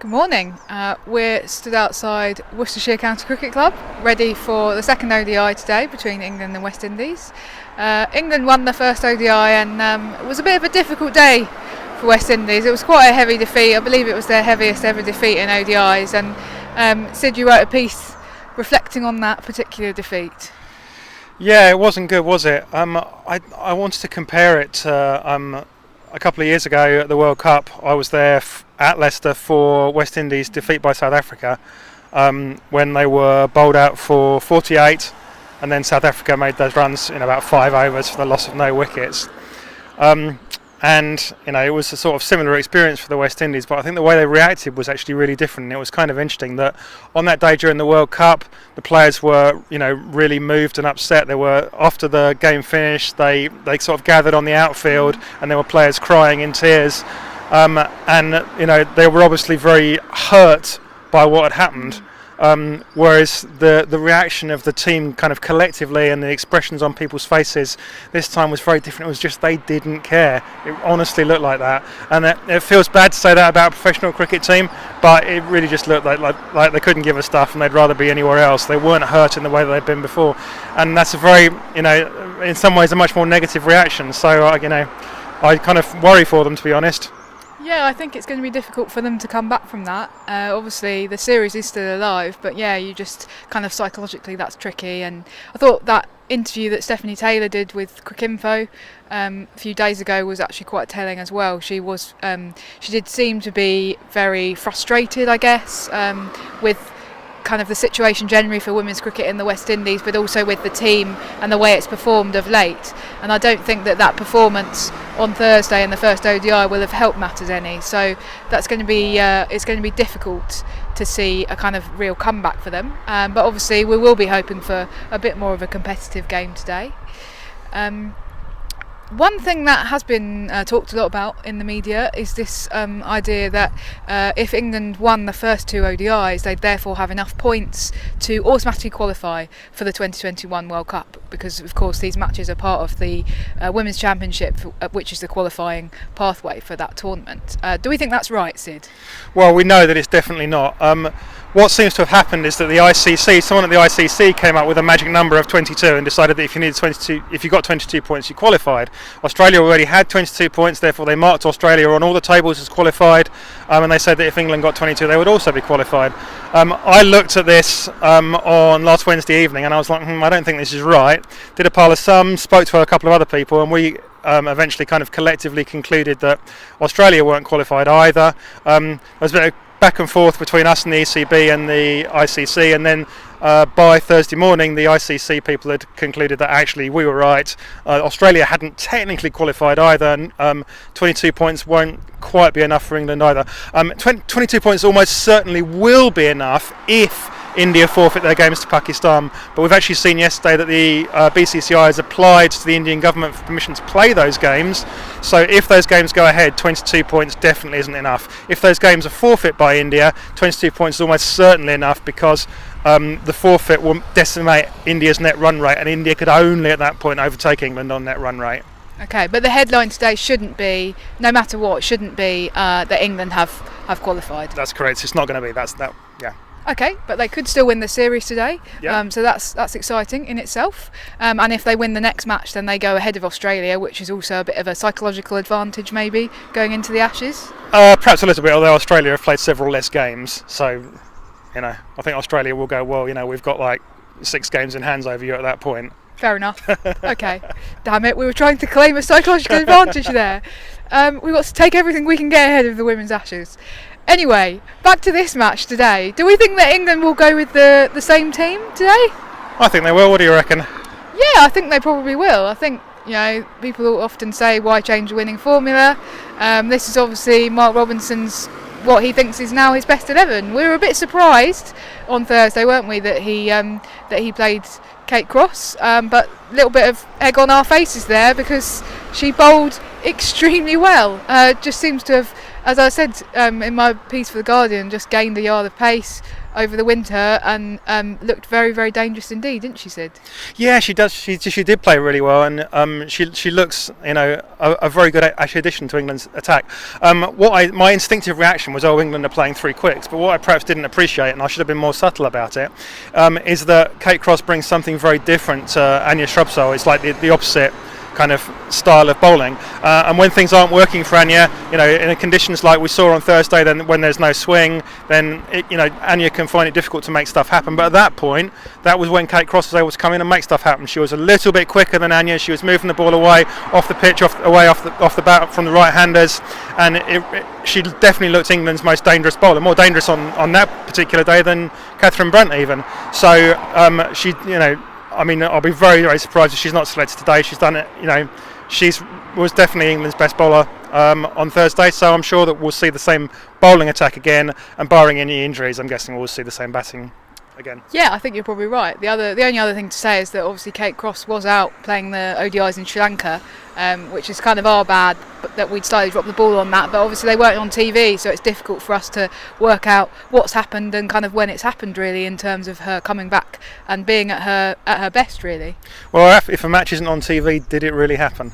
Good morning. We're stood outside Worcestershire County Cricket Club, ready for the second ODI today between England and West Indies. England won the first ODI and it was a bit of a difficult day for West Indies. It was quite a heavy defeat. I believe it was their heaviest ever defeat in ODIs. And Syd, you wrote a piece reflecting on that particular defeat. Yeah, it wasn't good, was it? I wanted to compare it to a couple of years ago at the World Cup. I was there at Leicester for West Indies' defeat by South Africa when they were bowled out for 48, and then South Africa made those runs in about 5 overs for the loss of no wickets. And it was a sort of similar experience for the West Indies, but I think the way they reacted was actually really different. And it was kind of interesting that on that day during the World Cup, the players were, really moved and upset. They were, after the game finished, they sort of gathered on the outfield, and there were players crying in tears. They were obviously very hurt by what had happened. Whereas the reaction of the team kind of collectively and the expressions on people's faces this time was very different. It was just they didn't care. It honestly looked like that. And it feels bad to say that about a professional cricket team, but it really just looked like they couldn't give a stuff and they'd rather be anywhere else. They weren't hurt in the way that they'd been before. And that's a very, in some ways a much more negative reaction. So, I kind of worry for them, to be honest. Yeah, I think it's going to be difficult for them to come back from that. Obviously, the series is still alive, but yeah, you just kind of psychologically that's tricky. And I thought that interview that Stephanie Taylor did with Cricinfo a few days ago was actually quite telling as well. She did seem to be very frustrated, I guess, with kind of the situation generally for women's cricket in the West Indies, but also with the team and the way it's performed of late. And I don't think that performance on Thursday in the first ODI will have helped matters any. So that's going to be it's going to be difficult to see a kind of real comeback for them. But obviously we will be hoping for a bit more of a competitive game today. One thing that has been talked a lot about in the media is this idea that if England won the first 2 ODIs, they'd therefore have enough points to automatically qualify for the 2021 World Cup, because of course these matches are part of the Women's Championship, which is the qualifying pathway for that tournament. Do we think that's right, Syd? Well, we know that it's definitely not. What seems to have happened is that someone at the ICC came up with a magic number of 22 and decided that if you got 22 points, you qualified. Australia already had 22 points, therefore they marked Australia on all the tables as qualified, and they said that if England got 22, they would also be qualified. I looked at this on last Wednesday evening, and I was like, I don't think this is right. Did a pile of sums, spoke to a couple of other people, and we eventually kind of collectively concluded that Australia weren't qualified either. There was a bit of back and forth between us and the ECB and the ICC, and then by Thursday morning the ICC people had concluded that actually we were right. Australia hadn't technically qualified either, and 22 points won't quite be enough for England either. 22 points almost certainly will be enough if India forfeit their games to Pakistan, but we've actually seen yesterday that the BCCI has applied to the Indian government for permission to play those games. So if those games go ahead, 22 points definitely isn't enough. If those games are forfeit by India, 22 points is almost certainly enough, because the forfeit will decimate India's net run rate, and India could only at that point overtake England on net run rate. Okay, but the headline today shouldn't be, no matter what, that England have qualified. That's correct. It's not going to be. Yeah. Okay, but they could still win the series today, yeah. So that's exciting in itself. And if they win the next match, then they go ahead of Australia, which is also a bit of a psychological advantage maybe going into the Ashes. Perhaps a little bit, although Australia have played several less games, so I think Australia will go, well, we've got like 6 games in hands over you at that point. Fair enough. Okay. Damn it, we were trying to claim a psychological advantage there. We've got to take everything we can get ahead of the women's Ashes. Anyway, back to this match today. Do we think that England will go with the same team today? I think they will. What do you reckon? Yeah, I think they probably will. I think, people often say, why change a winning formula? This is obviously Mark Robinson's, what he thinks is now his best 11. We were a bit surprised on Thursday, weren't we, that he played Kate Cross, but a little bit of egg on our faces there, because she bowled extremely well. Just seems to have, as I said in my piece for The Guardian, just gained a yard of pace, over the winter and looked very, very dangerous indeed, didn't she, Sid? Yeah, she does. She did play really well, and she looks, a very good actually addition to England's attack. My instinctive reaction was, England are playing three quicks, but what I perhaps didn't appreciate, and I should have been more subtle about it, is that Kate Cross brings something very different to Anya Shrubsole. It's like the opposite kind of style of bowling, and when things aren't working for Anya, in conditions like we saw on Thursday, then when there's no swing, then Anya can find it difficult to make stuff happen. But at that point, that was when Kate Cross was able to come in and make stuff happen. She was a little bit quicker than Anya. She was moving the ball away off the pitch, off the bat from the right-handers, and she definitely looked England's most dangerous bowler, more dangerous on that particular day than Catherine Brunt even. So I'll be very, very surprised if she's not selected today. She's done it, was definitely England's best bowler on Thursday, so I'm sure that we'll see the same bowling attack again, and barring any injuries, I'm guessing we'll see the same batting again. Yeah, I think you're probably right. The only other thing to say is that obviously Kate Cross was out playing the ODIs in Sri Lanka, which is kind of our bad, but that we'd slightly dropped the ball on that. But obviously they weren't on TV, so it's difficult for us to work out what's happened and kind of when it's happened, really, in terms of her coming back and being at her best, really. Well, if a match isn't on TV, did it really happen?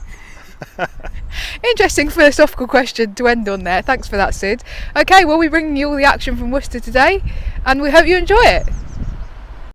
Interesting philosophical question to end on there. Thanks for that, Sid. Okay, well, we're bringing you all the action from Worcester today, and we hope you enjoy it.